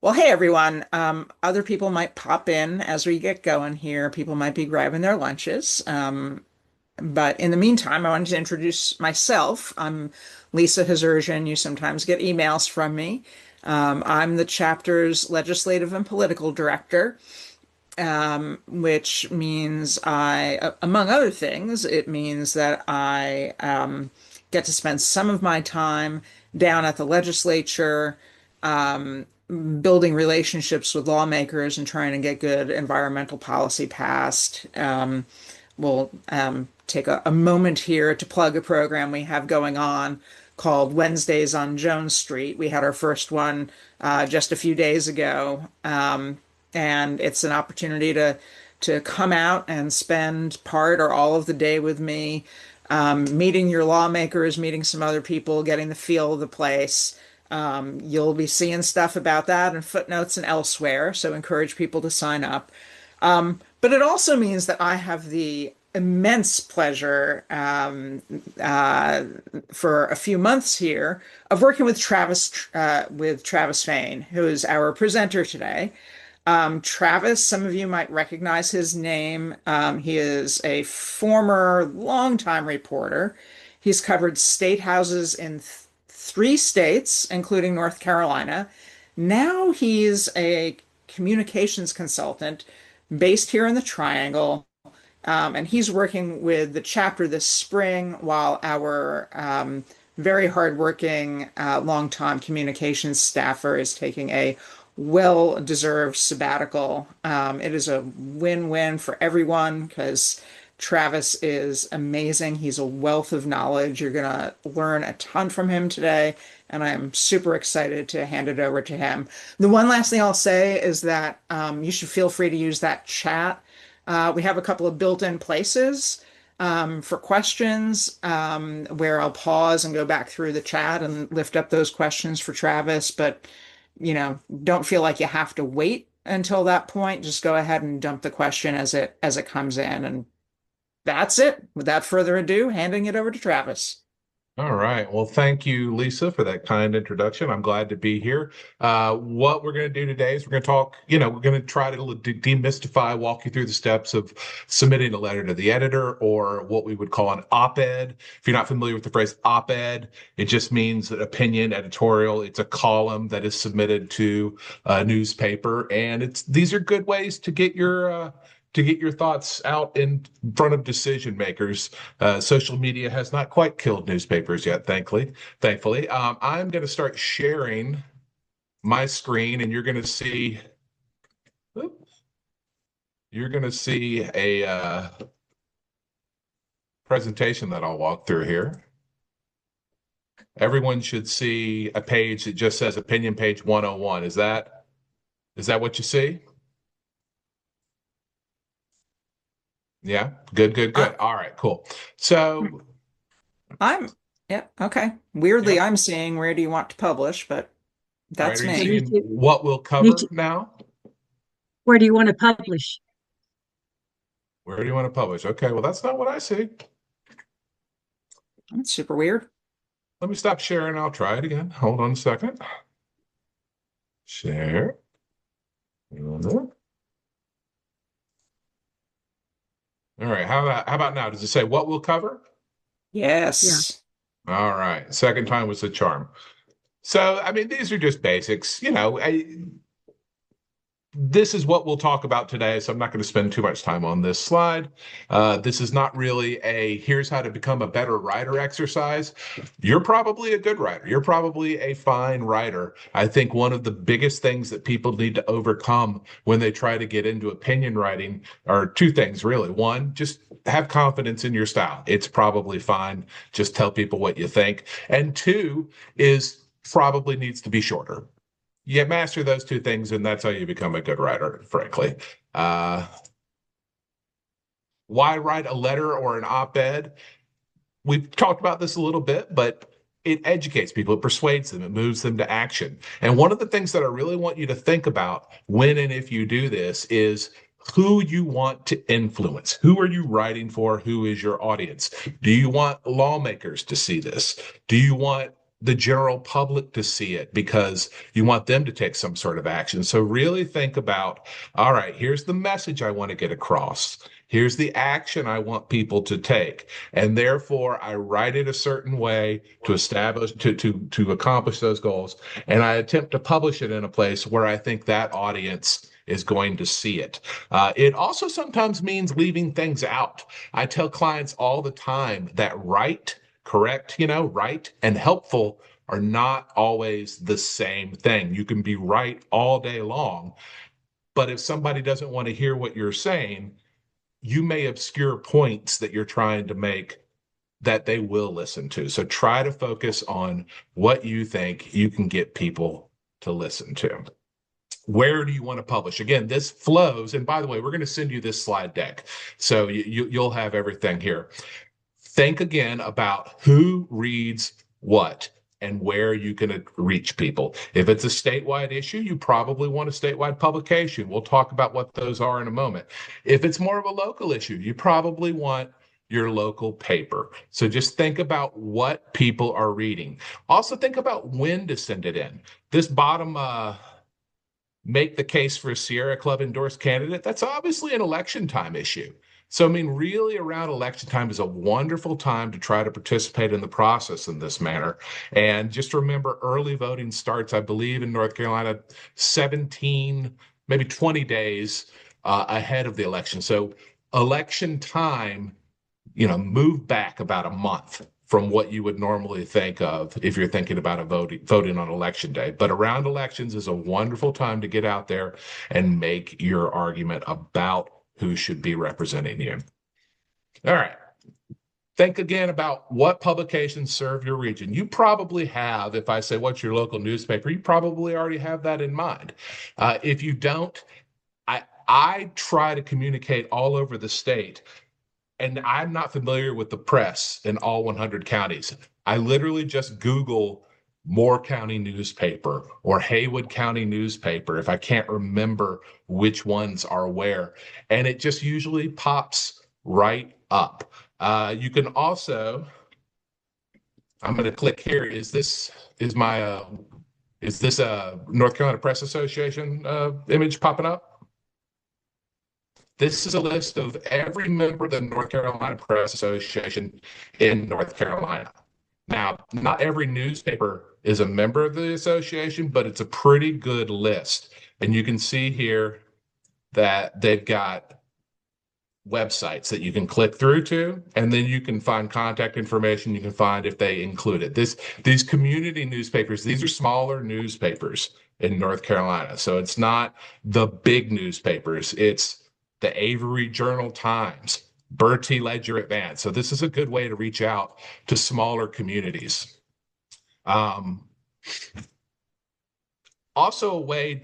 Well, hey everyone. Other people might pop in as we get going here. People might be grabbing their lunches. But in the meantime, I wanted to introduce myself. I'm Lisa Hazirjian. You sometimes get emails from me. I'm the chapter's legislative and political director, which means among other things, it means that I get to spend some of my time down at the legislature, um, building relationships with lawmakers and trying to get good environmental policy passed. We'll take a moment here to plug a program we have going on called Wednesdays on Jones Street. We had our first one just a few days ago, and it's an opportunity to come out and spend part or all of the day with me, meeting your lawmakers, meeting some other people, getting the feel of the place. You'll be seeing stuff about that in footnotes and elsewhere, so encourage people to sign up. But it also means that I have the immense pleasure for a few months here of working with Travis Fain, who is our presenter today. Travis, some of you might recognize his name. He is a former longtime reporter. He's covered state houses in three states, including North Carolina. Now he's a communications consultant based here in the Triangle. And he's working with the chapter this spring while our very hardworking, longtime communications staffer is taking a well-deserved sabbatical. It is a win-win for everyone because Travis is amazing. He's a wealth of knowledge. You're going to learn a ton from him today, and I'm super excited to hand it over to him. The one last thing I'll say is that you should feel free to use that chat. We have a couple of built-in places for questions where I'll pause and go back through the chat and lift up those questions for Travis. But, don't feel like you have to wait until that point. Just go ahead and dump the question as it comes in. And that's it. Without further ado, handing it over to Travis. All right. Well, thank you, Lisa, for that kind introduction. I'm glad to be here. What we're going to do today is we're going to talk, we're going to try to demystify, walk you through the steps of submitting a letter to the editor, or what we would call an op-ed. If you're not familiar with the phrase op-ed, it just means an opinion editorial. It's a column that is submitted to a newspaper, and these are good ways to get your thoughts out in front of decision makers. Social media has not quite killed newspapers yet, thankfully. I'm going to start sharing my screen, and you're going to see a presentation that I'll walk through here. Everyone should see a page that just says Opinion Page 101. Is that what you see? Yeah, good. Uh, All right, cool. So, I'm, yeah, okay. Weirdly, yep. I'm seeing where do you want to publish, but All right, that's are you Yeah, me. me seeing too. what we'll Me cover too. now? Where do you want to publish? Where do you want to publish? Okay, well, that's not what I see. That's super weird. Let me stop sharing. I'll try it again. Hold on a second. Share. All right, how about now? Does it say what we'll cover? Yeah. Yes. All right, second time was the charm. So, I mean, these are just basics. This is what we'll talk about today, so I'm not going to spend too much time on this slide. This is not really a here's how to become a better writer exercise. You're probably a good writer. You're probably a fine writer. I think one of the biggest things that people need to overcome when they try to get into opinion writing are two things, really. One, just have confidence in your style. It's probably fine. Just tell people what you think. And two is probably needs to be shorter. You master those two things, and that's how you become a good writer, frankly. Why write a letter or an op-ed? We've talked about this a little bit, but it educates people, it persuades them, it moves them to action. And one of the things that I really want you to think about when and if you do this is who you want to influence. Who are you writing for? Who is your audience? Do you want lawmakers to see this? Do you want the general public to see it because you want them to take some sort of action. So really think about, all right, here's the message I want to get across. Here's the action I want people to take. And therefore I write it a certain way to establish, to accomplish those goals. And I attempt to publish it in a place where I think that audience is going to see it. It also sometimes means leaving things out. I tell clients all the time that correct, right and helpful are not always the same thing. You can be right all day long, but if somebody doesn't want to hear what you're saying, you may obscure points that you're trying to make that they will listen to. So try to focus on what you think you can get people to listen to. Where do you want to publish? Again, this flows. And by the way, we're going to send you this slide deck. So you'll have everything here. Think again about who reads what and where you can reach people. If it's a statewide issue, you probably want a statewide publication. We'll talk about what those are in a moment. If it's more of a local issue, you probably want your local paper. So just think about what people are reading. Also think about when to send it in. This bottom make the case for a Sierra Club endorsed candidate, that's obviously an election time issue. So, I mean, really around election time is a wonderful time to try to participate in the process in this manner. And just remember, early voting starts, I believe, in North Carolina, 17, maybe 20 days ahead of the election. So election time, move back about a month from what you would normally think of if you're thinking about voting on election day. But around elections is a wonderful time to get out there and make your argument about who should be representing you. All right. Think again about what publications serve your region. You probably have, if I say, what's your local newspaper, you probably already have that in mind. If you don't, I try to communicate all over the state, and I'm not familiar with the press in all 100 counties. I literally just Google Moore County newspaper or Haywood County newspaper if I can't remember which ones are where. And it just usually pops right up. You can also, I'm going to click here. Is this North Carolina Press Association image popping up? This is a list of every member of the North Carolina Press Association in North Carolina. Now, not every newspaper is a member of the association, but it's a pretty good list. And you can see here that they've got websites that you can click through to, and then you can find contact information. You can find if they include it. These community newspapers, these are smaller newspapers in North Carolina. So it's not the big newspapers. It's the Avery Journal-Times, Bertie Ledger Advance. So this is a good way to reach out to smaller communities. Also a way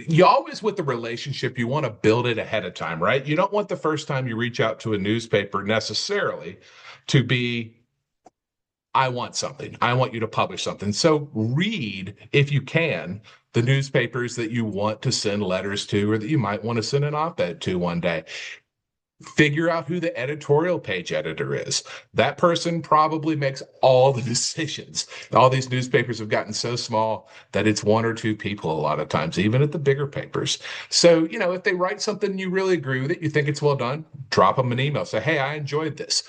you always, with the relationship, you want to build it ahead of time, right? You don't want the first time you reach out to a newspaper necessarily to be, I want something. I want you to publish something. So read, if you can, the newspapers that you want to send letters to or that you might want to send an op-ed to one day. Figure out who the editorial page editor is. That person probably makes all the decisions. All these newspapers have gotten so small that it's one or two people a lot of times, even at the bigger papers. So, if they write something you really agree with it, you think it's well done, drop them an email. Say, hey, I enjoyed this.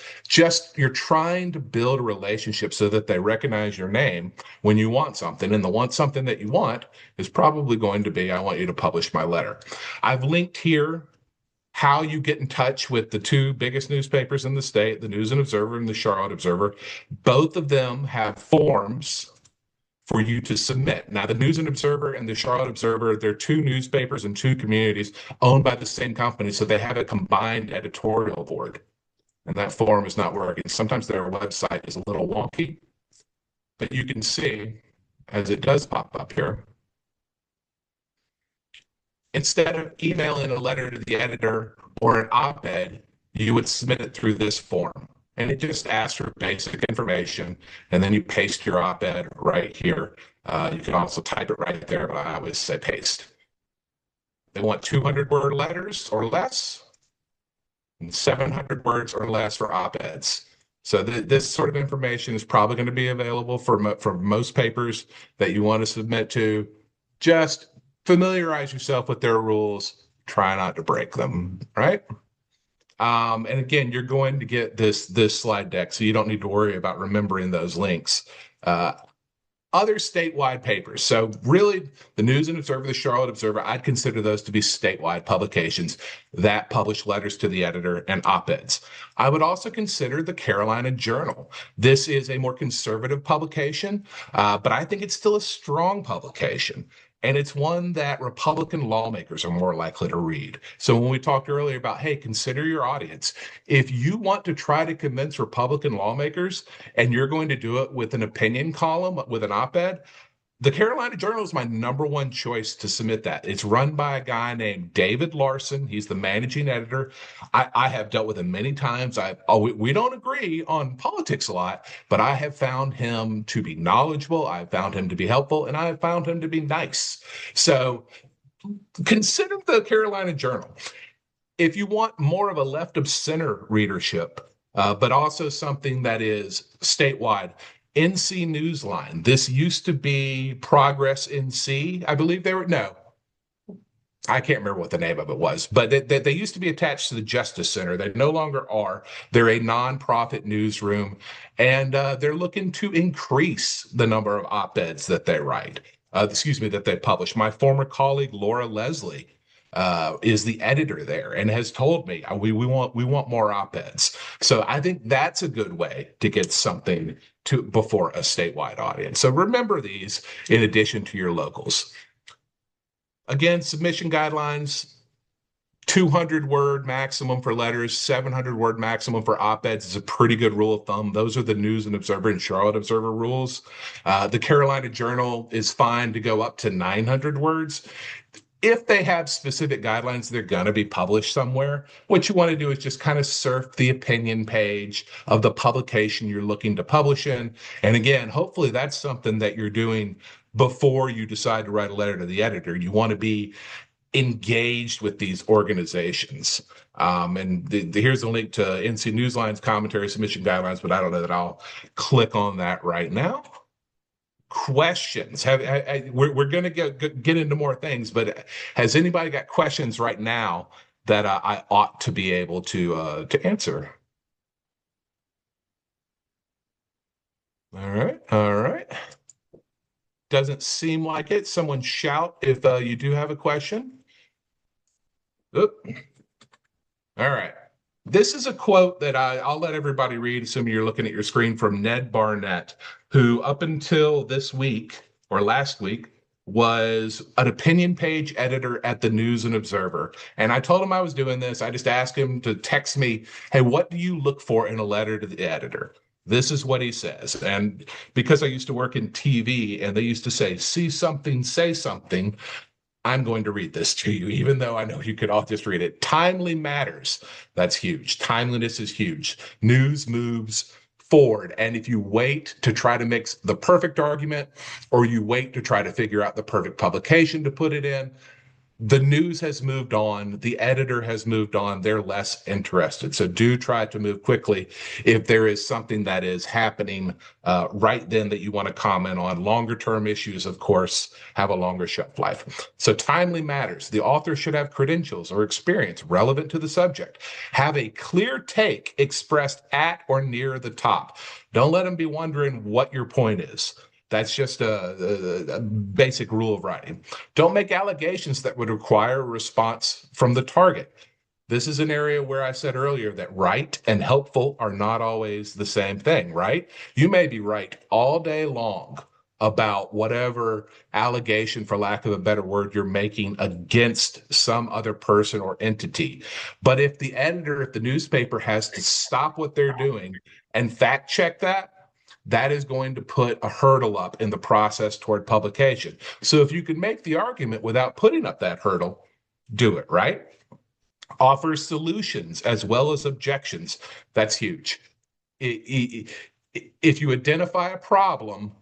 You're trying to build a relationship so that they recognize your name when you want something. And the want something that you want is probably going to be, I want you to publish my letter. I've linked here how you get in touch with the two biggest newspapers in the state, the News and Observer and the Charlotte Observer. Both of them have forms for you to submit. Now, the News and Observer and the Charlotte Observer, they're two newspapers and two communities owned by the same company, so they have a combined editorial board. And that form is not working. Sometimes their website is a little wonky, but you can see, as it does pop up here, instead of emailing a letter to the editor or an op-ed, you would submit it through this form. And it just asks for basic information, and then you paste your op-ed right here. You can also type it right there, but I always say paste. They want 200-word letters or less, and 700 words or less for op-eds. So this sort of information is probably going to be available for most papers that you want to submit to. Just familiarize yourself with their rules. Try not to break them, right? And again, you're going to get this slide deck, so you don't need to worry about remembering those links. Uh, Other statewide papers. So really, the News and Observer, the Charlotte Observer, I'd consider those to be statewide publications that publish letters to the editor and op-eds. I would also consider the Carolina Journal. This is a more conservative publication, but I think it's still a strong publication. And it's one that Republican lawmakers are more likely to read. So when we talked earlier about, hey, consider your audience. If you want to try to convince Republican lawmakers and you're going to do it with an opinion column, with an op-ed, the Carolina Journal is my number one choice to submit that. It's run by a guy named David Larson. He's the managing editor. I have dealt with him many times. We don't agree on politics a lot, but I have found him to be knowledgeable. I've found him to be helpful, and I have found him to be nice. So consider the Carolina Journal. If you want more of a left of center readership, but also something that is statewide, NC Newsline. This used to be Progress NC. I believe they were, no, I can't remember what the name of it was, but they used to be attached to the Justice Center. They no longer are. They're a nonprofit newsroom, and they're looking to increase the number of op-eds that they write. That they publish. My former colleague Laura Leslie is the editor there and has told me we want more op-eds. So I think that's a good way to get something to before a statewide audience. So remember these in addition to your locals. Again, submission guidelines, 200 word maximum for letters, 700 word maximum for op-eds is a pretty good rule of thumb. Those are the News and Observer and Charlotte Observer rules. The Carolina Journal is fine to go up to 900 words. If they have specific guidelines, they're going to be published somewhere. What you want to do is just kind of surf the opinion page of the publication you're looking to publish in. And again, hopefully that's something that you're doing before you decide to write a letter to the editor. You want to be engaged with these organizations. Here's a link to NC Newsline's commentary submission guidelines, but I don't know that I'll click on that right now. Questions. We're going to get into more things, but has anybody got questions right now that I ought to be able to answer? All right. Doesn't seem like it. Someone shout if you do have a question. Oop. All right. This is a quote that I'll let everybody read, assuming you're looking at your screen, from Ned Barnett, who up until this week or last week was an opinion page editor at the News and Observer. And I told him I was doing this. I just asked him to text me, hey, what do you look for in a letter to the editor? This is what he says. And because I used to work in TV and they used to say, see something, say something, I'm going to read this to you, even though I know you could all just read it. Timely matters. That's huge. Timeliness is huge. News moves forward. And if you wait to try to make the perfect argument, or you wait to try to figure out the perfect publication to put it in, the news has moved on. The editor has moved on. They're less interested. So do try to move quickly if there is something that is happening right then that you want to comment on. Longer term issues, of course, have a longer shelf life. So timely matters. The author should have credentials or experience relevant to the subject. Have a clear take expressed at or near the top. Don't let them be wondering what your point is. That's just a basic rule of writing. Don't make allegations that would require a response from the target. This is an area where I said earlier that right and helpful are not always the same thing, right? You may be right all day long about whatever allegation, for lack of a better word, you're making against some other person or entity. But if the editor at the newspaper has to stop what they're doing and fact check that, that is going to put a hurdle up in the process toward publication. So if you can make the argument without putting up that hurdle, do it, right? Offer solutions as well as objections. That's huge. If you identify a problem,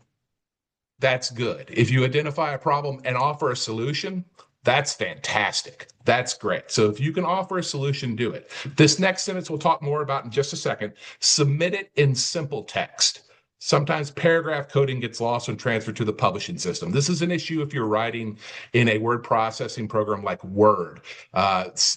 that's good. If you identify a problem and offer a solution, That's fantastic. That's great. So if you can offer a solution, do it. This next sentence we'll talk more about in just a second. Submit it in simple text. Sometimes paragraph coding gets lost when transferred to the publishing system. This is an issue if you're writing in a word processing program like Word.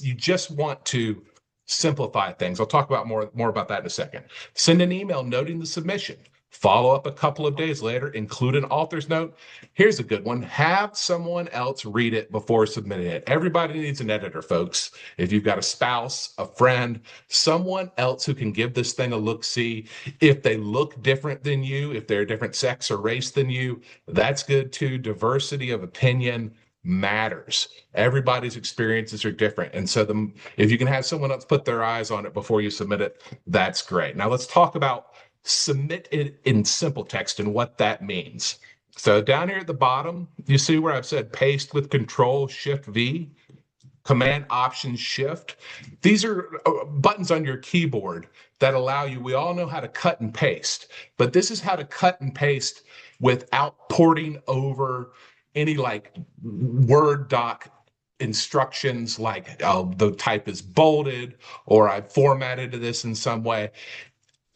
You just want to simplify things. I'll talk about more about that in a second. Send an email noting the submission. Follow up a couple of days later, include an author's note. Here's a good one. Have someone else read it before submitting it. Everybody needs an editor, folks. If you've got a spouse, a friend, someone else who can give this thing a look-see. If they look different than you, if they're a different sex or race than you, that's good too. Diversity of opinion matters. Everybody's experiences are different. And so if you can have someone else put their eyes on it before you submit it, that's great. Now let's talk about submit it in simple text and what that means. So down here at the bottom, you see where I've said paste with Control Shift V, Command Option Shift. These are buttons on your keyboard that allow you, we all know how to cut and paste, but this is how to cut and paste without porting over any like Word doc instructions like the type is bolded or I've formatted this in some way.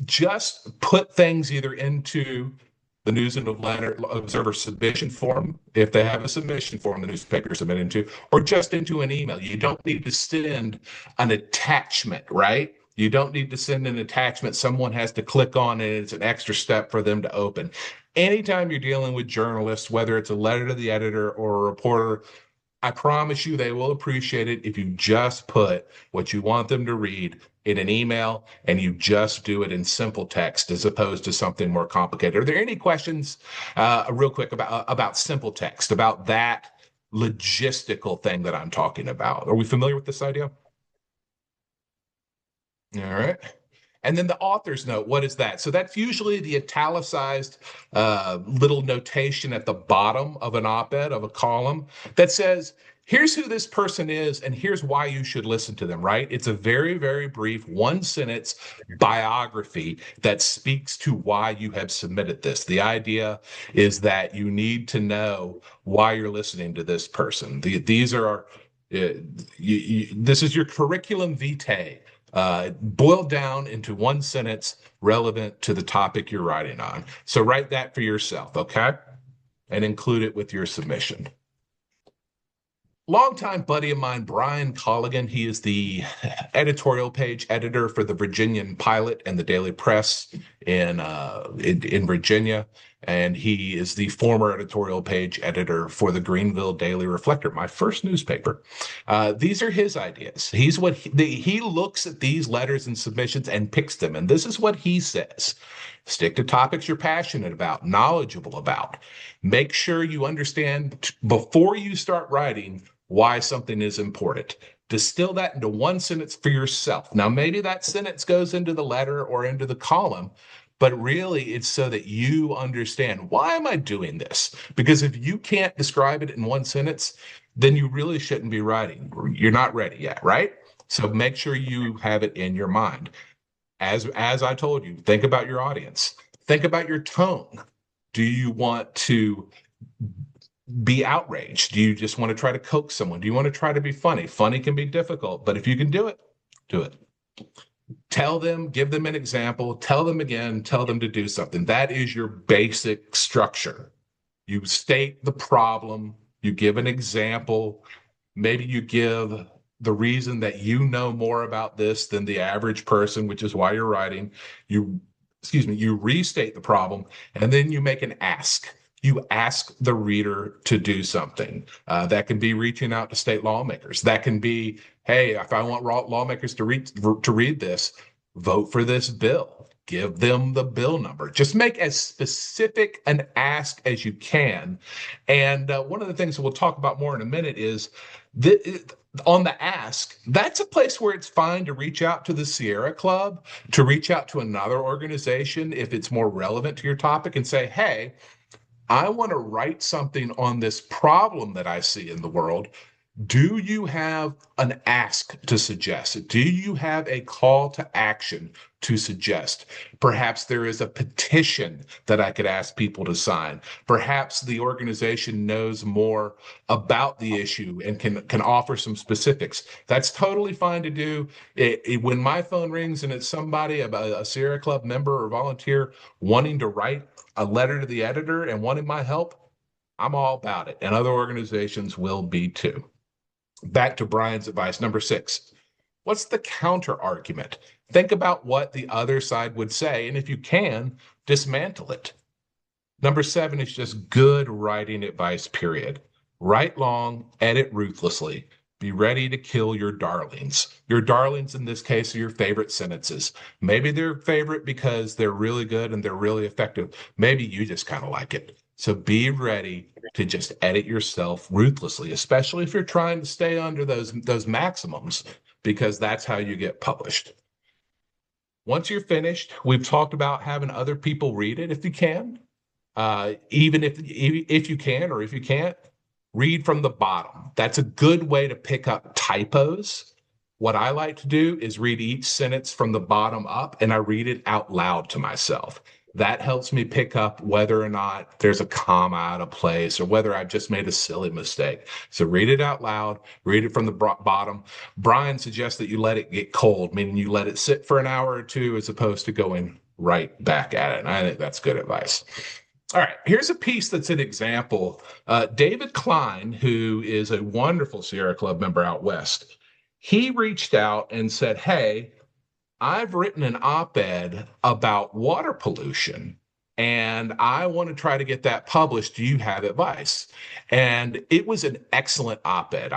Just put things either into the News and Observer submission form, if they have a submission form the newspaper submit into, or just into an email. You don't need to send an attachment, right? You don't need to send an attachment someone has to click on and it's an extra step for them to open. Anytime you're dealing with journalists, whether it's a letter to the editor or a reporter, I promise you they will appreciate it if you just put what you want them to read in an email and you just do it in simple text as opposed to something more complicated. Are there any questions real quick about simple text, about that logistical thing that I'm talking about? Are we familiar with this idea? All right. And then the author's note, what is that? So that's usually the italicized little notation at the bottom of an op-ed, of a column, that says, here's who this person is and here's why you should listen to them, right? It's a very, very brief one-sentence biography that speaks to why you have submitted this. The idea is that you need to know why you're listening to this person. These are, this is your curriculum vitae. Boiled down into one sentence relevant to the topic you're writing on. So write that for yourself, okay? And include it with your submission. Longtime buddy of mine, Brian Colligan, he is the editorial page editor for the Virginian Pilot and the Daily Press in Virginia. And he is the former editorial page editor for the Greenville Daily Reflector, my first newspaper. These are his ideas. He looks at these letters and submissions and picks them. And this is what he says. Stick to topics you're passionate about, knowledgeable about. Make sure you understand before you start writing why something is important. Distill that into one sentence for yourself. Now, maybe that sentence goes into the letter or into the column, but really it's so that you understand, why am I doing this? Because if you can't describe it in one sentence, then you really shouldn't be writing. You're not ready yet, right? So make sure you have it in your mind. As I told you, think about your audience. Think about your tone. Do you want to be outraged? Do you just want to try to coax someone? Do you want to try to be funny? Funny can be difficult, but if you can do it, do it. Tell them, give them an example, tell them again, tell them to do something. That is your basic structure. You state the problem, you give an example, maybe you give the reason that you know more about this than the average person, which is why you're writing. You restate the problem, and then you make an ask. You ask the reader to do something. That can be reaching out to state lawmakers. That can be, hey, if I want lawmakers to read this, vote for this bill. Give them the bill number. Just make as specific an ask as you can. And one of the things that we'll talk about more in a minute is on the ask, that's a place where it's fine to reach out to the Sierra Club, to reach out to another organization if it's more relevant to your topic and say, hey, I want to write something on this problem that I see in the world. Do you have an ask to suggest? Do you have a call to action to suggest? Perhaps there is a petition that I could ask people to sign. Perhaps the organization knows more about the issue and can offer some specifics. That's totally fine to do. When my phone rings and it's somebody, a Sierra Club member or volunteer wanting to write a letter to the editor and wanting my help, I'm all about it. And other organizations will be too. Back to Brian's advice, number 6. What's the counter argument? Think about what the other side would say, and if you can, dismantle it. Number 7 is just good writing advice, period. Write long, edit ruthlessly. Be ready to kill your darlings. Your darlings in this case are your favorite sentences. Maybe they're favorite because they're really good and they're really effective. Maybe you just kind of like it. So be ready to just edit yourself ruthlessly, especially if you're trying to stay under those maximums, because that's how you get published. Once you're finished, we've talked about having other people read it if you can. Even if you can, or if you can't, read from the bottom. That's a good way to pick up typos. What I like to do is read each sentence from the bottom up, and I read it out loud to myself. That helps me pick up whether or not there's a comma out of place or whether I've just made a silly mistake. So read it out loud, read it from the bottom. Brian suggests that you let it get cold, meaning you let it sit for an hour or two as opposed to going right back at it. And I think that's good advice. All right, here's a piece that's an example. David Klein, who is a wonderful Sierra Club member out west, he reached out and said, hey, I've written an op-ed about water pollution, and I want to try to get that published. Do you have advice? And it was an excellent op-ed.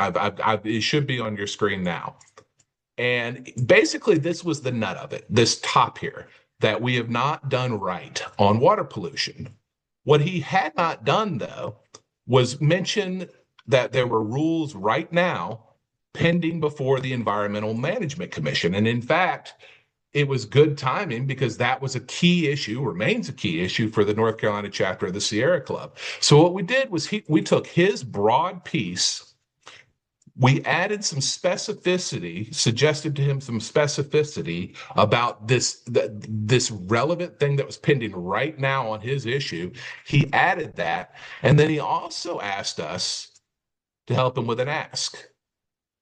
It should be on your screen now. And basically, this was the nut of it, this top here, that we have not done right on water pollution. What he had not done, though, was mention that there were rules right now pending before the Environmental Management Commission. And in fact, it was good timing because that was a key issue, remains a key issue for the North Carolina chapter of the Sierra Club. So what we did was we took his broad piece, we added some specificity, suggested to him some specificity about this relevant thing that was pending right now on his issue. He added that, and then he also asked us to help him with an ask.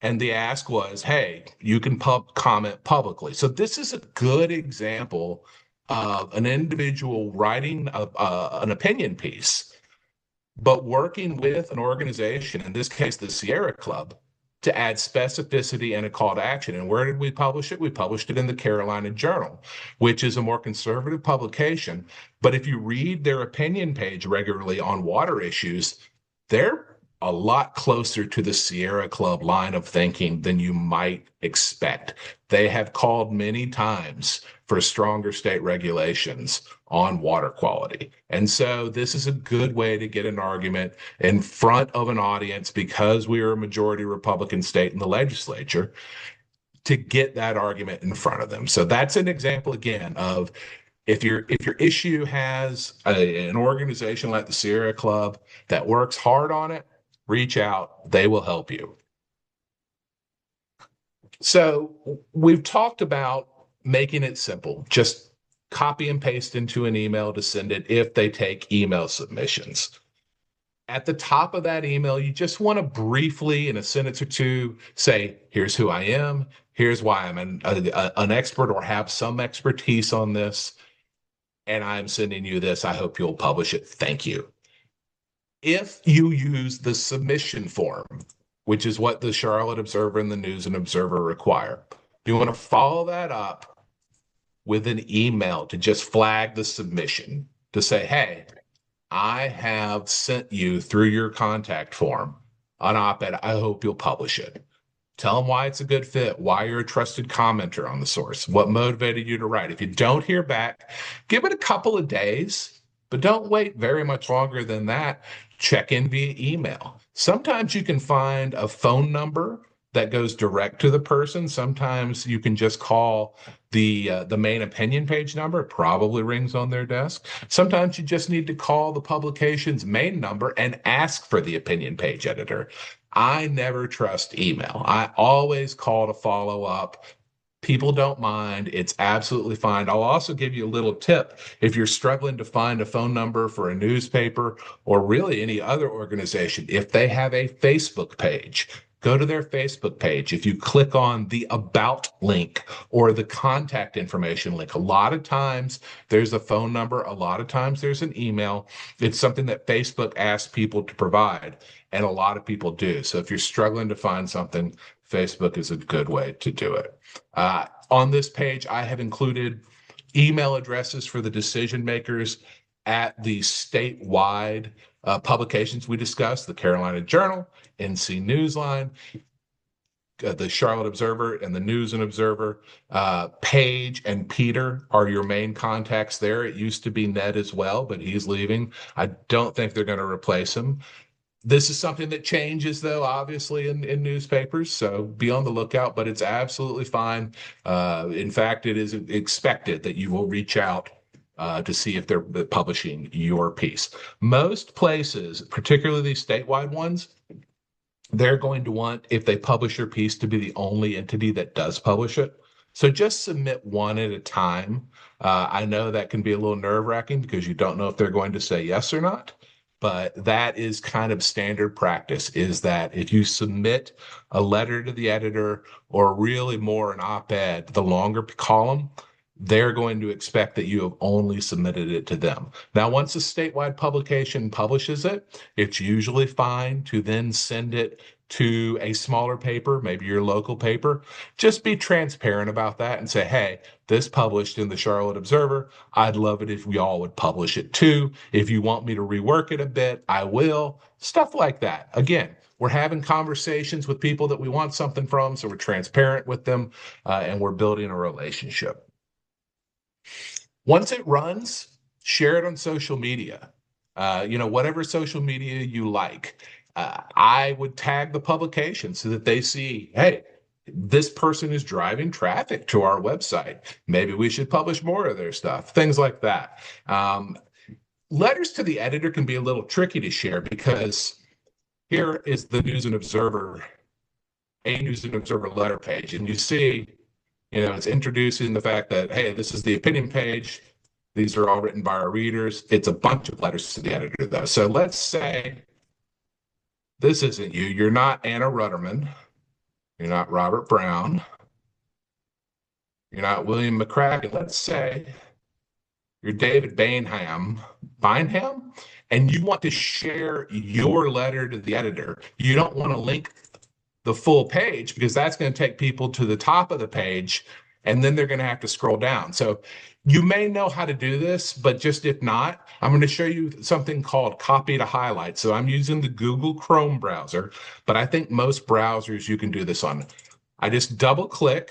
And the ask was, hey, you can comment publicly. So this is a good example of an individual writing an opinion piece, but working with an organization, in this case, the Sierra Club, to add specificity and a call to action. And where did we publish it? We published it in the Carolina Journal, which is a more conservative publication. But if you read their opinion page regularly on water issues, they're a lot closer to the Sierra Club line of thinking than you might expect. They have called many times for stronger state regulations on water quality. And so this is a good way to get an argument in front of an audience, because we are a majority Republican state in the legislature, to get that argument in front of them. So that's an example, again, of if your issue has an organization like the Sierra Club that works hard on it, reach out. They will help you. So we've talked about making it simple. Just copy and paste into an email to send it if they take email submissions. At the top of that email, you just want to briefly, in a sentence or two, say, here's who I am. Here's why I'm an expert or have some expertise on this. And I'm sending you this. I hope you'll publish it. Thank you. If you use the submission form, which is what the Charlotte Observer and the News and Observer require, you want to follow that up with an email to just flag the submission, to say, hey, I have sent you through your contact form an op-ed. I hope you'll publish it. Tell them why it's a good fit, why you're a trusted commenter on the source, what motivated you to write. If you don't hear back, give it a couple of days, but don't wait very much longer than that. Check in via email. Sometimes you can find a phone number that goes direct to the person. Sometimes you can just call the main opinion page number. It probably rings on their desk. Sometimes you just need to call the publication's main number and ask for the opinion page editor. I never trust email. I always call to follow up. People don't mind. It's absolutely fine. I'll also give you a little tip. If you're struggling to find a phone number for a newspaper or really any other organization, if they have a Facebook page, go to their Facebook page. If you click on the About link or the contact information link, a lot of times there's a phone number, a lot of times there's an email. It's something that Facebook asks people to provide, and a lot of people do. So if you're struggling to find something, Facebook is a good way to do it. On this page, I have included email addresses for the decision makers at the statewide publications we discussed, the Carolina Journal, NC Newsline, the Charlotte Observer, and the News and Observer. Paige and Peter are your main contacts there. It used to be Ned as well, but he's leaving. I don't think they're going to replace him. This is something that changes, though, obviously, in newspapers. So be on the lookout, but it's absolutely fine. In fact, it is expected that you will reach out to see if they're publishing your piece. Most places, particularly these statewide ones, they're going to want, if they publish your piece, to be the only entity that does publish it. So just submit one at a time. I know that can be a little nerve-wracking because you don't know if they're going to say yes or not. But that is kind of standard practice, is that if you submit a letter to the editor or really more an op-ed, the longer column, they're going to expect that you have only submitted it to them. Now, once a statewide publication publishes it, it's usually fine to then send it to a smaller paper, maybe your local paper. Just be transparent about that and say, hey, this published in the Charlotte Observer. I'd love it if we all would publish it too. If you want me to rework it a bit, I will. Stuff like that. Again, we're having conversations with people that we want something from, so we're transparent with them, and we're building a relationship. Once it runs, share it on social media. Whatever social media you like. I would tag the publication so that they see, hey, this person is driving traffic to our website. Maybe we should publish more of their stuff, things like that. Letters to the editor can be a little tricky to share because here is the News and Observer, a News and Observer letter page. And you see, it's introducing the fact that, hey, this is the opinion page. These are all written by our readers. It's a bunch of letters to the editor, though. So let's say this isn't you. You're not Anna Rudderman. You're not Robert Brown. You're not William McCracken. Let's say you're David Bainham, and you want to share your letter to the editor. You don't want to link the full page because that's going to take people to the top of the page, and then they're going to have to scroll down. So you may know how to do this, but just if not, I'm going to show you something called copy to highlight. So I'm using the Google Chrome browser, but I think most browsers you can do this on. I just double click,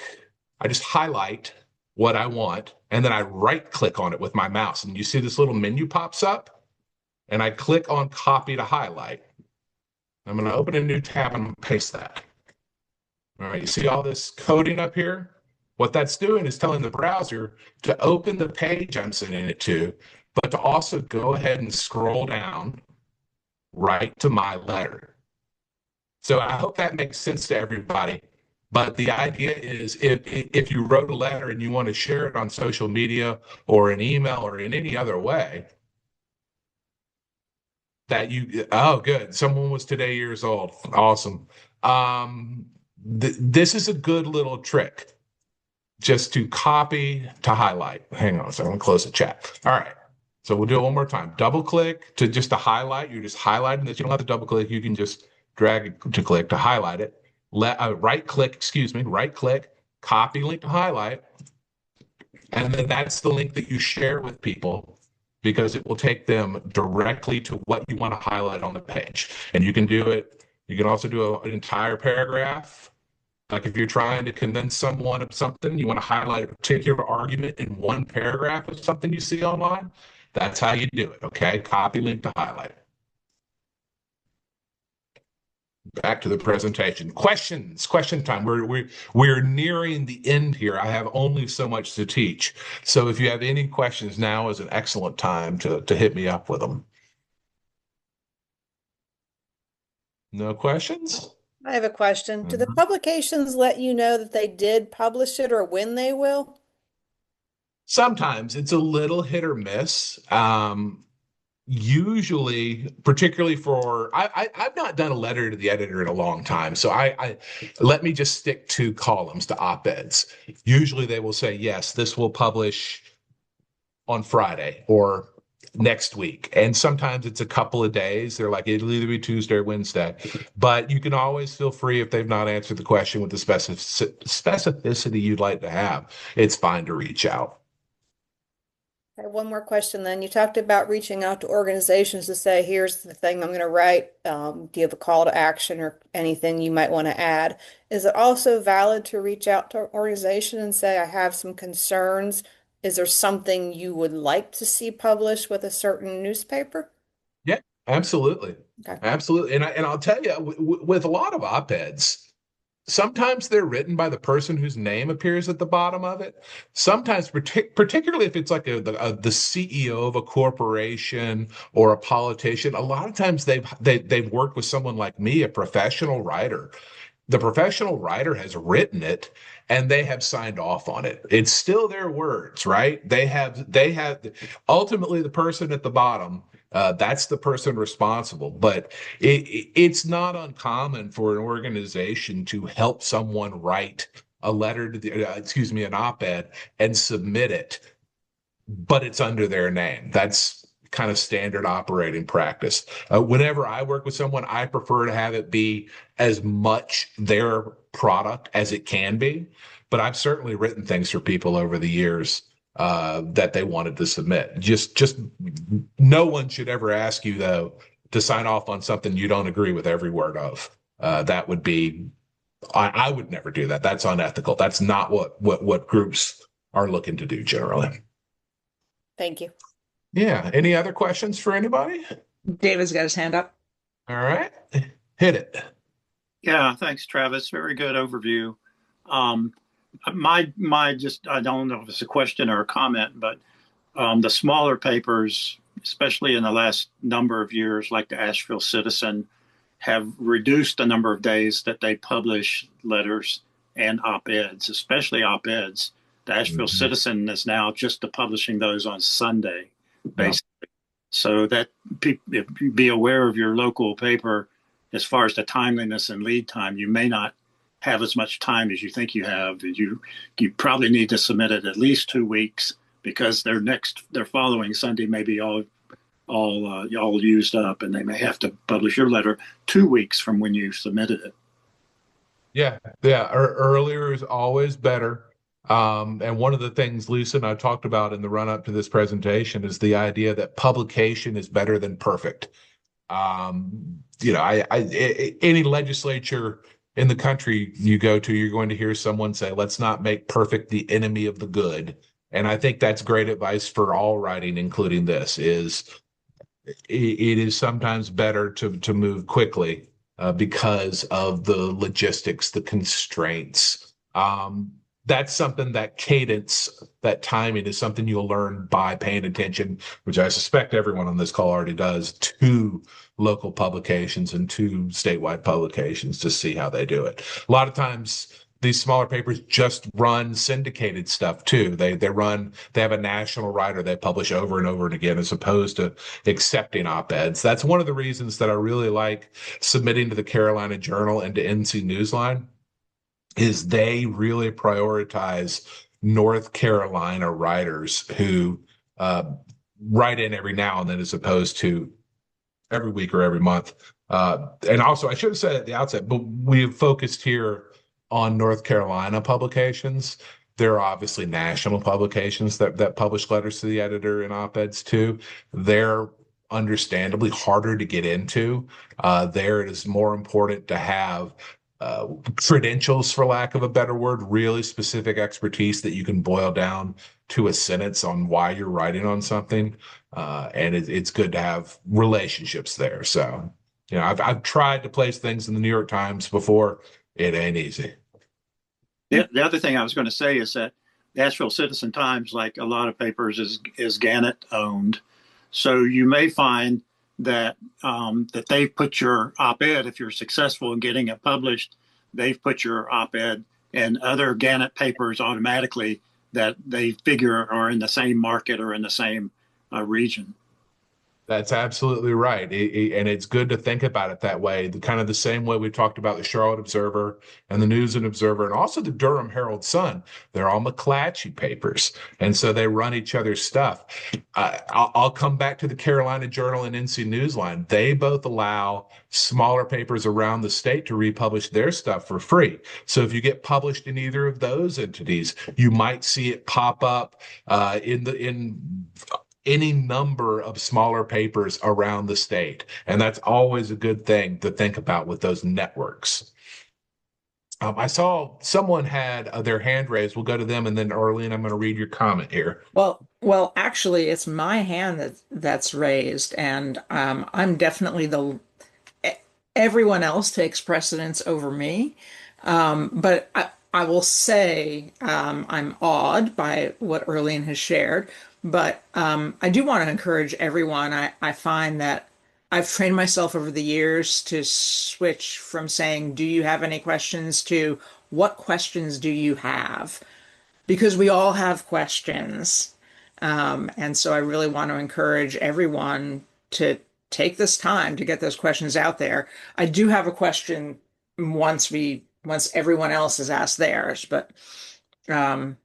I just highlight what I want, and then I right click on it with my mouse. And you see this little menu pops up, and I click on copy to highlight. I'm going to open a new tab and I'm going to paste that. All right, you see all this coding up here? What that's doing is telling the browser to open the page I'm sending it to, but to also go ahead and scroll down right to my letter. So I hope that makes sense to everybody. But the idea is if you wrote a letter and you want to share it on social media or an email or in any other way, oh, good. Someone was today years old. Awesome. This is a good little trick. Just to copy to highlight. Hang on, so I'm gonna close the chat. All right, so we'll do it one more time. Double click to highlight. You're just highlighting this. You don't have to double click. You can just drag it to click to highlight it. Right click, copy link to highlight. And then that's the link that you share with people because it will take them directly to what you want to highlight on the page. And you can do it. You can also do an entire paragraph. Like if you're trying to convince someone of something, you want to highlight a particular argument in one paragraph of something you see online, that's how you do it, okay? Copy link to highlight. Back to the presentation. Questions, question time. We're nearing the end here. I have only so much to teach. So if you have any questions, now is an excellent time to hit me up with them. No questions? I have a question. Do the Mhm. publications let you know that they did publish it or when they will? Sometimes it's a little hit or miss. Usually, particularly for I've not done a letter to the editor in a long time, so I let me just stick to columns, to op-eds. Usually they will say, yes, this will publish on Friday or next week. And sometimes it's a couple of days. They're like, it'll either be Tuesday or Wednesday. But you can always feel free, if they've not answered the question with the specificity you'd like to have, it's fine to reach out. I have one more question then. You talked about reaching out to organizations to say, here's the thing I'm going to write. Do you have a call to action or anything you might want to add? Is it also valid to reach out to an organization and say, I have some concerns? Is there something you would like to see published with a certain newspaper? Yeah, absolutely. Okay. Absolutely. And I'll tell you, with a lot of op-eds, sometimes they're written by the person whose name appears at the bottom of it. Sometimes, particularly if it's like the CEO of a corporation or a politician, a lot of times they've worked with someone like me, a professional writer. The professional writer has written it and they have signed off on it. It's still their words, right? They have ultimately the person at the bottom. That's the person responsible. But it's not uncommon for an organization to help someone write a letter to excuse me, an op-ed and submit it, but it's under their name. That's kind of standard operating practice. Whenever I work with someone, I prefer to have it be as much their product as it can be. But I've certainly written things for people over the years that they wanted to submit. Just no one should ever ask you though to sign off on something you don't agree with every word of. That would be I would never do that. That's unethical. That's not what groups are looking to do generally. Thank you. Yeah. Any other questions for anybody? David's got his hand up. All right. Hit it. Yeah, thanks, Travis. Very good overview. Um, my just I don't know if it's a question or a comment, but the smaller papers, especially in the last number of years, like the Asheville Citizen, have reduced the number of days that they publish letters and op-eds, especially op-eds. The Asheville Mhm. Citizen is now just publishing those on Sunday, Yeah. basically. So that be aware of your local paper as far as the timeliness and lead time. You may not have as much time as you think you have. You probably need to submit it at least 2 weeks because their following Sunday may be all used up, and they may have to publish your letter 2 weeks from when you submitted it. Yeah. Yeah. Earlier is always better. And one of the things Lisa and I talked about in the run up to this presentation is the idea that publication is better than perfect. Any legislature in the country you go to, you're going to hear someone say, let's not make perfect the enemy of the good. And I think that's great advice for all writing, including this, is it is sometimes better to move quickly because of the logistics, the constraints. That's something that cadence, that timing is something you'll learn by paying attention, which I suspect everyone on this call already does, to local publications and to statewide publications to see how they do it. A lot of times these smaller papers just run syndicated stuff too. They have a national writer they publish over and over and again, as opposed to accepting op-eds. That's one of the reasons that I really like submitting to the Carolina Journal and to NC Newsline, is they really prioritize North Carolina writers who write in every now and then, as opposed to every week or every month. And also, I should have said at the outset, but we have focused here on North Carolina publications. There are obviously national publications that publish letters to the editor and op-eds too. They're understandably harder to get into. There it is more important to have credentials, for lack of a better word, really specific expertise that you can boil down to a sentence on why you're writing on something. And it's good to have relationships there. So I've tried to place things in the New York Times before. It ain't easy. The other thing I was going to say is that the Asheville Citizen Times, like a lot of papers, is Gannett owned. So you may find that that they've put your op-ed, if you're successful in getting it published, they've put your op-ed in other Gannett papers automatically that they figure are in the same market or in the same region. That's absolutely right. And it's good to think about it that way. The kind of the same way we talked about the Charlotte Observer and the News and Observer and also the Durham Herald Sun. They're all McClatchy papers. And so they run each other's stuff. I'll come back to the Carolina Journal and NC Newsline. They both allow smaller papers around the state to republish their stuff for free. So if you get published in either of those entities, you might see it pop up in any number of smaller papers around the state. And that's always a good thing to think about with those networks. I saw someone had their hand raised. We'll go to them, and then Arlene, I'm going to read your comment here. Well, actually, it's my hand that's raised, and I'm definitely everyone else takes precedence over me. But I will say I'm awed by what Erlene has shared, but I do want to encourage everyone. I find that I've trained myself over the years to switch from saying, "Do you have any questions?" to "What questions do you have?" Because we all have questions. And so I really want to encourage everyone to take this time to get those questions out there. I do have a question once everyone else has asked theirs, but um,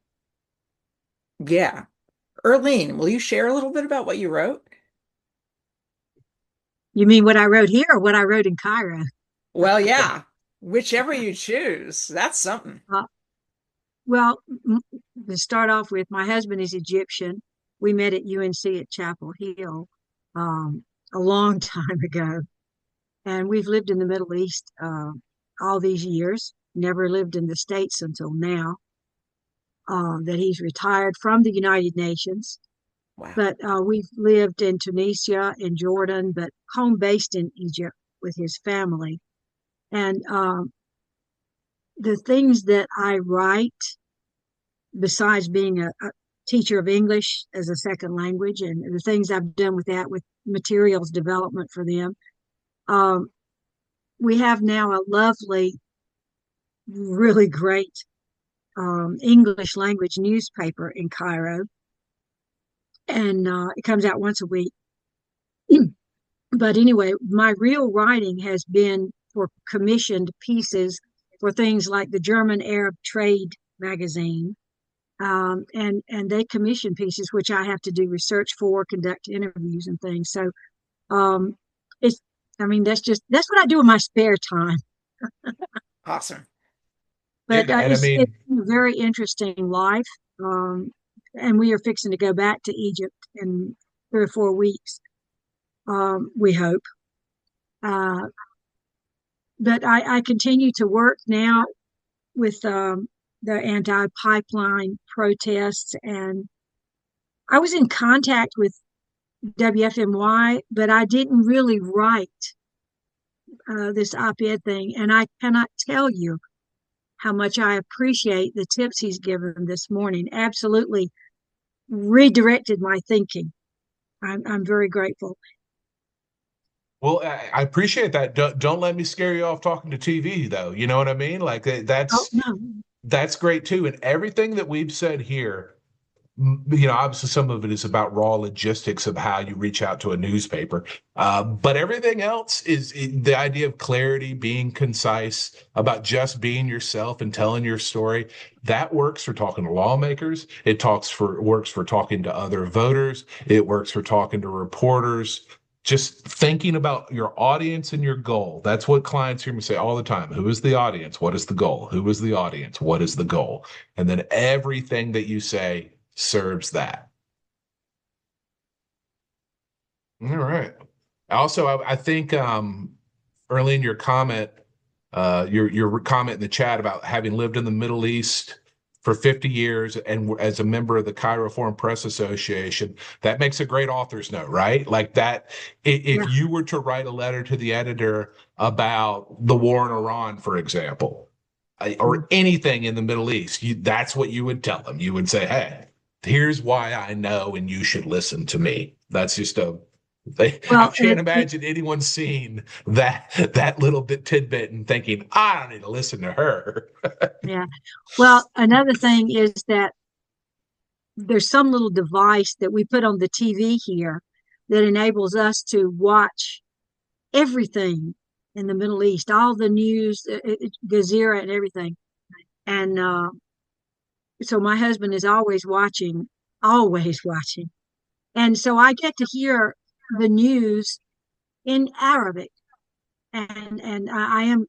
yeah. Erlene, will you share a little bit about what you wrote? You mean what I wrote here or what I wrote in Cairo? Well, yeah, whichever you choose. That's something. Uh, well, to start off with, my husband is Egyptian. We met at UNC at Chapel Hill um, a long time ago, and we've lived in the Middle East all these years. Never lived in the States until now. That he's retired from the United Nations. Wow. But we've lived in Tunisia and Jordan, but home based in Egypt with his family. And the things that I write, besides being a teacher of English as a second language, and the things I've done with that, with materials development for them, um, we have now a lovely, really great English language newspaper in Cairo, and it comes out once a week. But anyway, my real writing has been for commissioned pieces for things like the German Arab Trade magazine. And they commission pieces which I have to do research for, conduct interviews and things. So um, it's, I mean, that's what I do in my spare time. Awesome. But And I it's mean, a very interesting life. Um, and we are fixing to go back to Egypt in 3 or 4 weeks, we hope. Uh, but I continue to work now with the anti-pipeline protests, and I was in contact with WFMY, but I didn't really write this op-ed thing, and I cannot tell you how much I appreciate the tips he's given this morning. Absolutely redirected my thinking. I'm very grateful. well, I appreciate that. Don't let me scare you off talking to TV, though. You know what I mean? Like Oh no, that's great too. And everything that we've said here, obviously some of it is about raw logistics of how you reach out to a newspaper. But everything else is the idea of clarity, being concise, about just being yourself and telling your story. That works for talking to lawmakers. Works for talking to other voters. It works for talking to reporters. Just thinking about your audience and your goal. That's what clients hear me say all the time. Who is the audience? What is the goal? Who is the audience? What is the goal? And then everything that you say serves that. All right. Also, I think early in your comment in the chat about having lived in the Middle East for 50 years and as a member of the Cairo Foreign Press Association, that makes a great author's note, right? Like that, Yeah. if you were to write a letter to the editor about the war in Iran, for example, or anything in the Middle East, that's what you would tell them. You would say, hey, here's why I know and you should listen to me. That's just I Well, can't imagine anyone seeing that little bit tidbit and thinking, I don't need to listen to her. yeah. Well, another thing is that there's some little device that we put on the TV here that enables us to watch everything in the Middle East, all the news, Gazira and everything. And so my husband is always watching, always watching. And so I get to hear the news in Arabic. And I am,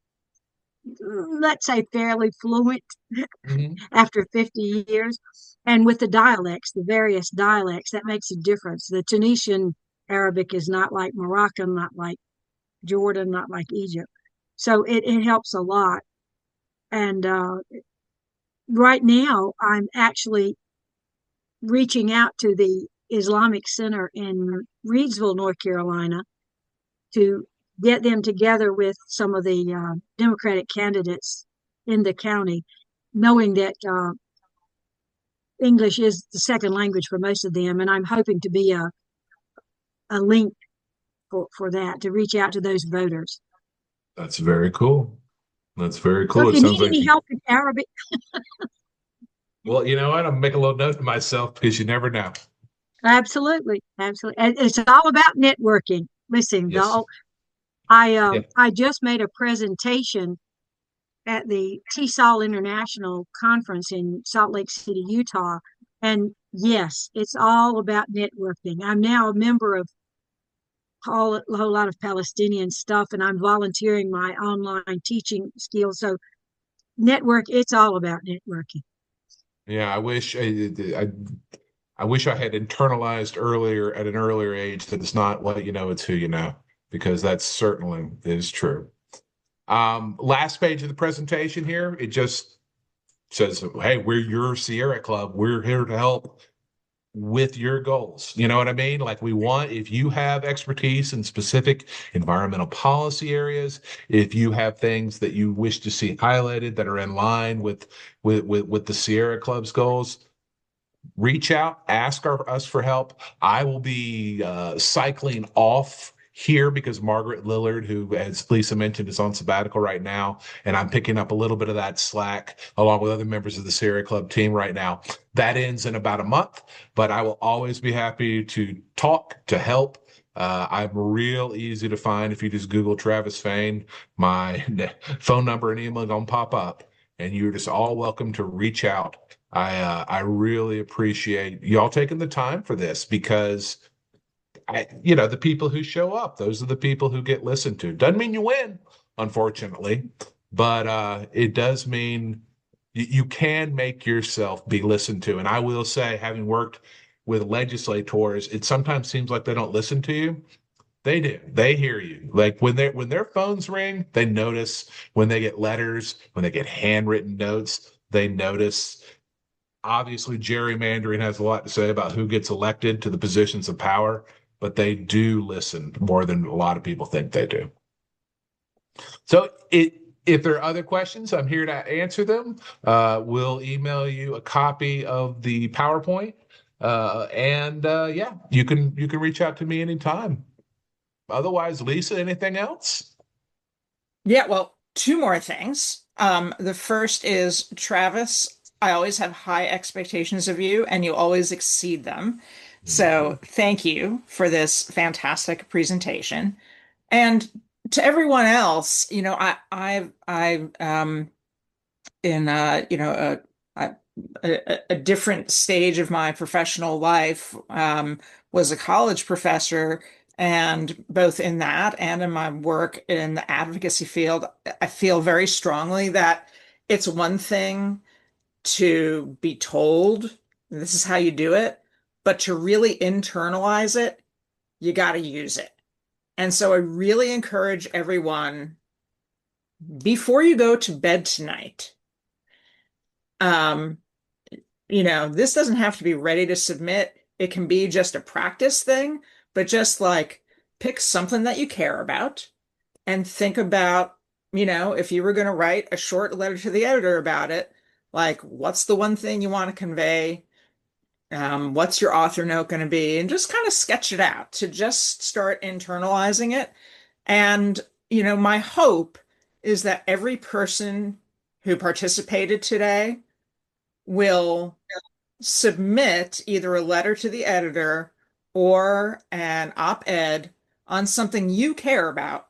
let's say, fairly fluent Mhm. after 50 years. And with the dialects, the various dialects, that makes a difference. The Tunisian Arabic is not like Moroccan, not like Jordan, not like Egypt. So it helps a lot. And right now, I'm actually reaching out to the Islamic Center in Reidsville, North Carolina, to get them together with some of the Democratic candidates in the county, knowing that English is the second language for most of them. And I'm hoping to be a link for that, to reach out to those voters. That's very cool. That's very So cool. if It you sounds need like any help in Arabic, well, you know what? I'm make a little note to myself because you never know. absolutely, absolutely. And it's all about networking. Listen, Yes. Yeah. I just made a presentation at the TESOL International Conference in Salt Lake City, Utah. And yes, it's all about networking. I'm now a member of a whole lot of Palestinian stuff, and I'm volunteering my online teaching skills. So network, it's all about networking. Yeah. I wish I had internalized earlier at an earlier age that it's not what you know, it's who you know, because that certainly is true. Last page of the presentation here, it just says, hey, we're your Sierra Club. We're here to help with your goals. You know what I mean? Like we want, if you have expertise in specific environmental policy areas, if you have things that you wish to see highlighted that are in line with the Sierra Club's goals, reach out, ask us for help. I will be cycling off here because Margaret Lillard, who, as Lisa mentioned, is on sabbatical right now, and I'm picking up a little bit of that slack along with other members of the Sierra Club team right now. That ends in about a month, but I will always be happy to talk, to help. I'm real easy to find. If you just Google Travis Fain, my phone number and email gonna pop up, and you're just all welcome to reach out. I really appreciate y'all taking the time for this because the people who show up, those are the people who get listened to. Doesn't mean you win, unfortunately, but it does mean you can make yourself be listened to. And I will say, having worked with legislators, it sometimes seems like they don't listen to you. They do. They hear you. Like when their phones ring, they notice. When they get letters, when they get handwritten notes, they notice. Obviously, gerrymandering has a lot to say about who gets elected to the positions of power, but they do listen more than a lot of people think they do. So if there are other questions, I'm here to answer them. We'll email you a copy of the PowerPoint. Yeah, you can reach out to me anytime. Otherwise, Lisa, anything else? Yeah, well, two more things. The first is Travis, I always have high expectations of you and you always exceed them. So thank you for this fantastic presentation. And to everyone else, I've in a, a different stage of my professional life, was a college professor, and both in that and in my work in the advocacy field, I feel very strongly that it's one thing to be told this is how you do it, but to really internalize it, you got to use it. And so I really encourage everyone before you go to bed tonight, um, this doesn't have to be ready to submit. It can be just a practice thing, but just like pick something that you care about and think about, if you were going to write a short letter to the editor about it, like what's the one thing you want to convey? What's your author note going to be? And just kind of sketch it out to just start internalizing it. And, my hope is that every person who participated today will submit either a letter to the editor or an op-ed on something you care about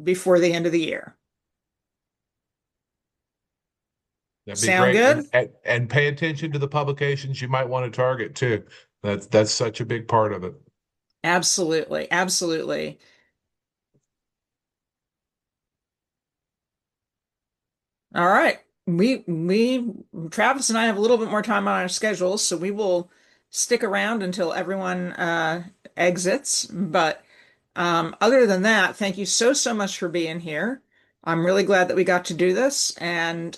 before the end of the year. That'd be Sound great. good? And pay attention to the publications you might want to target too. That's such a big part of it. Absolutely. Absolutely. All right. Travis and I have a little bit more time on our schedules, so we will stick around until everyone exits. But other than that, thank you so much for being here. I'm really glad that we got to do this and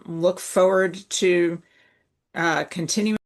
look forward to continuing.